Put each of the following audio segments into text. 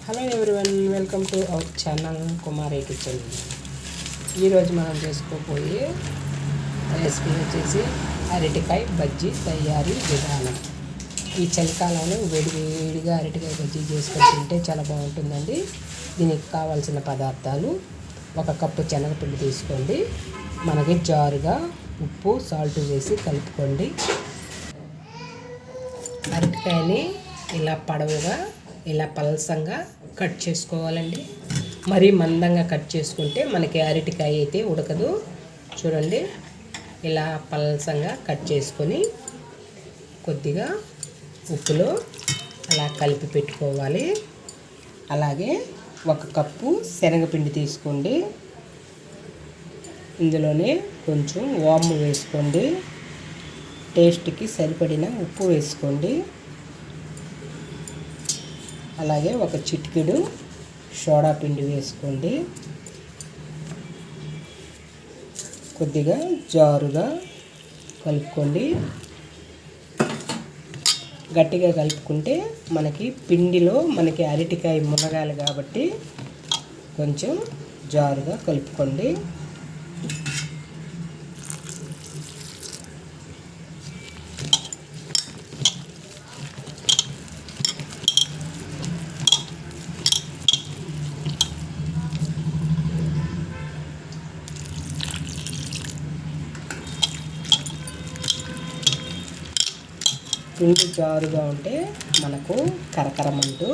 Hello everyone, welcome to our channel Kumari kitchen. ఈరోజు మనం చేసుకోబోయే రెసిపీ వచ్చేసి అరటికాయ బజ్జీ తయారీ విధానం. ఈ చలికాలంలో వేడిగా అరటికాయ బజ్జీ చేసుకొని తింటే చాలా బాగుంటుందండి. దీనికి కావాల్సిన పదార్థాలు: 1 కప్పు శనగపిండి తీసుకోండి, మనకి జారుగా ఉప్పు సాల్ట్ వేసి కలుపుకోండి. అరటికాయని ఇలా పొడవుగా ఇలా పలసంగా కట్ చేసుకోవాలండి. మరీ మందంగా కట్ చేసుకుంటే మనకి అరటికాయ అయితే ఉడకదు. చూడండి, ఇలా పలసంగా కట్ చేసుకొని కొద్దిగా ఉప్పులో అలా కలిపి పెట్టుకోవాలి. అలాగే 1 కప్పు శనగపిండి తీసుకోండి, ఇందులోనే కొంచెం వాము వేసుకోండి, టేస్ట్కి సరిపడిన ఉప్పు వేసుకోండి. అలాగే 1 చిటికెడు సోడా పిండి వేసుకోండి. కొద్దిగా జారుగా కలుపుకోండి. గట్టిగా కలుపుకుంటే మనకి పిండిలో అరటికాయ మునగాలి కాబట్టి కొంచెం జారుగా కలుపుకోండి. పిండి జారుగా ఉంటే మనకు కరకరమంటూ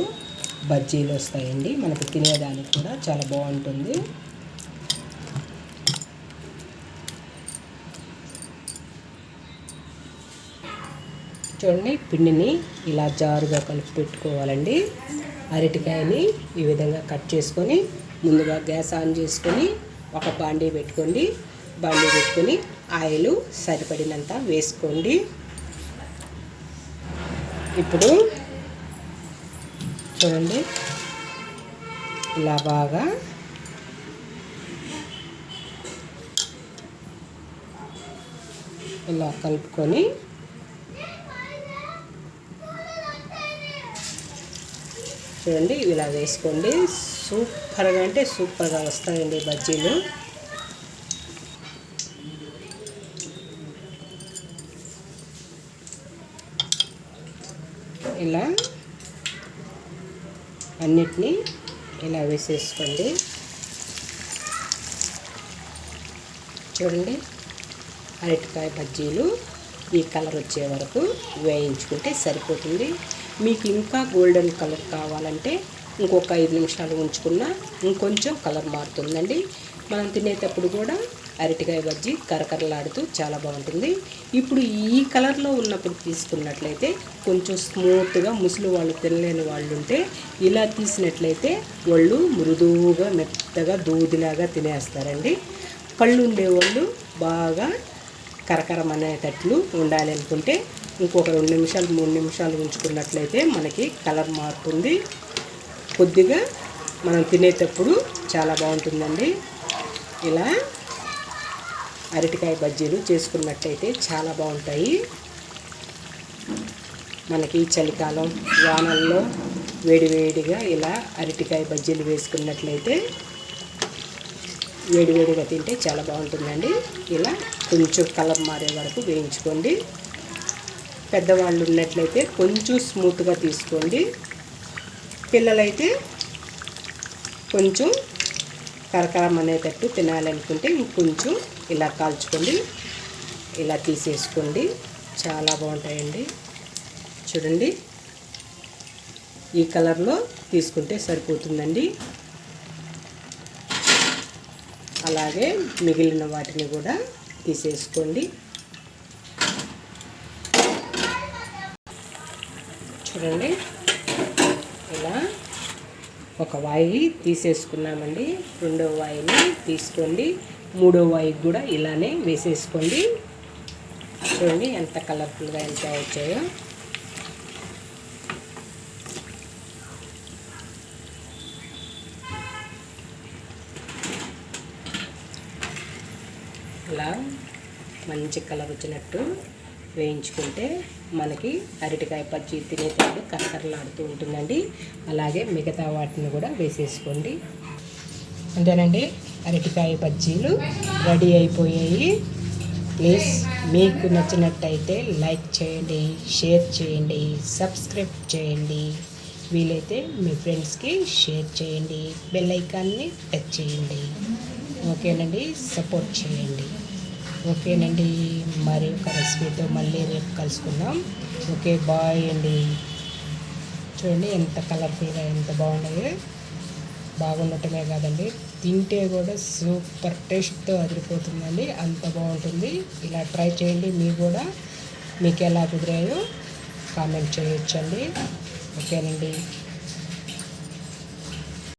బజ్జీలు వస్తాయండి. మనకు తినేదానికి కూడా చాలా బాగుంటుంది. చూడండి, పిండిని ఇలా జారుగా కలిపి పెట్టుకోవాలండి. అరటికాయని ఈ విధంగా కట్ చేసుకొని ముందుగా గ్యాస్ ఆన్ చేసుకొని ఒక బాండీ పెట్టుకోండి. బాండీ పెట్టుకొని ఆయిల్ సరిపడినంత వేసుకోండి. ఇప్పుడు చూడండి, ఇలా బాగా ఇలా కలుపుకొని చూడండి, ఇలా వేసుకోండి. సూపర్గా అంటే సూపర్గా వస్తాయండి బజ్జీలు. ఇలా అన్నిటినీ ఇలా వేసేసుకోండి. చూడండి, అరటికాయ బజ్జీలు ఈ కలర్ వచ్చే వరకు వేయించుకుంటే సరిపోతుంది. మీకు ఇంకా గోల్డెన్ కలర్ కావాలంటే ఇంకొక 5 నిమిషాలు ఉంచుకున్నా ఇంకొంచెం కలర్ మారుతుందండి. మనం తినేటప్పుడు కూడా అరటికాయ బజ్జీ కరకరలాడుతూ చాలా బాగుంటుంది. ఇప్పుడు ఈ కలర్లో ఉన్నప్పుడు తీసుకున్నట్లయితే కొంచెం స్మూత్గా, ముసలి వాళ్ళు తినలేని వాళ్ళు ఉంటే ఇలా తీసినట్లయితే వాళ్ళు మృదువుగా మెత్తగా దూదిలాగా తినేస్తారండి. కళ్ళు ఉండేవాళ్ళు బాగా కరకరం అనేటట్లు ఉండాలి అనుకుంటే ఇంకొక 2 నిమిషాలు 3 నిమిషాలు ఉంచుకున్నట్లయితే మనకి కలర్ మారుతుంది. కొద్దిగా మనం తినేటప్పుడు చాలా బాగుంటుందండి. ఇలా అరటికాయ బజ్జీలు చేసుకున్నట్టయితే చాలా బాగుంటాయి. మనకి చలికాలం వానల్లో వేడివేడిగా ఇలా అరటికాయ బజ్జీలు వేసుకున్నట్లయితే వేడివేడిగా తింటే చాలా బాగుంటుందండి. ఇలా కొంచెం కలర్ మారే వరకు వేయించుకోండి. పెద్దవాళ్ళు ఉన్నట్లయితే కొంచెం స్మూత్గా తీసుకోండి. పిల్లలైతే కొంచెం కరకరం అనేటట్టు తినాలనుకుంటే ఇంకొంచెం ఇలా కాల్చుకోండి, ఇలా తీసేసుకోండి. చాలా బాగుంటాయండి. చూడండి, ఈ కలర్లో తీసుకుంటే సరిపోతుందండి. అలాగే మిగిలిన వాటిని కూడా తీసేసుకోండి. చూడండి, ఇలా ఒక వాయి తీసేసుకున్నామండి. 2వ వాయిని తీసుకోండి. 3వ వాయికి కూడా ఇలానే వేసేసుకోండి. చూడండి ఎంత కలర్ఫుల్గా ఎంత వచ్చాయో. ఇలా మంచి కలర్ వచ్చినట్టు వేయించుకుంటే మనకి అరటికాయ బజ్జీ తినేటప్పుడు కరకరలాడుతూ ఉంటుందండి. అలాగే మిగతా వాటిని కూడా వేసేసుకోండి. అంతేనండి, అరటికాయ బజ్జీలు రెడీ అయిపోయాయి. ప్లీజ్ మీకు నచ్చినట్టయితే లైక్ చేయండి, షేర్ చేయండి, సబ్స్క్రైబ్ చేయండి. వీలైతే మీ ఫ్రెండ్స్కి షేర్ చేయండి, బెల్ ఐకాన్ని టచ్ చేయండి. ఓకేనండి, సపోర్ట్ చేయండి. ఓకేనండి, మరి ఒక రెసిపీతో మళ్ళీ రేపు కలుసుకుందాం. ఓకే, బాయ్ అండి. చూడండి ఎంత కలర్ఫుల్గా ఎంత బాగున్నాయో. బాగుండటమే కాదండి, తింటే కూడా సూపర్ టేస్ట్తో అదిరిపోతుందండి. అంత బాగుంటుంది. ఇలా ట్రై చేయండి. మీరు కూడా మీకు ఎలా కుదిరాయో కామెంట్ చేయొచ్చండి. ఓకేనండి.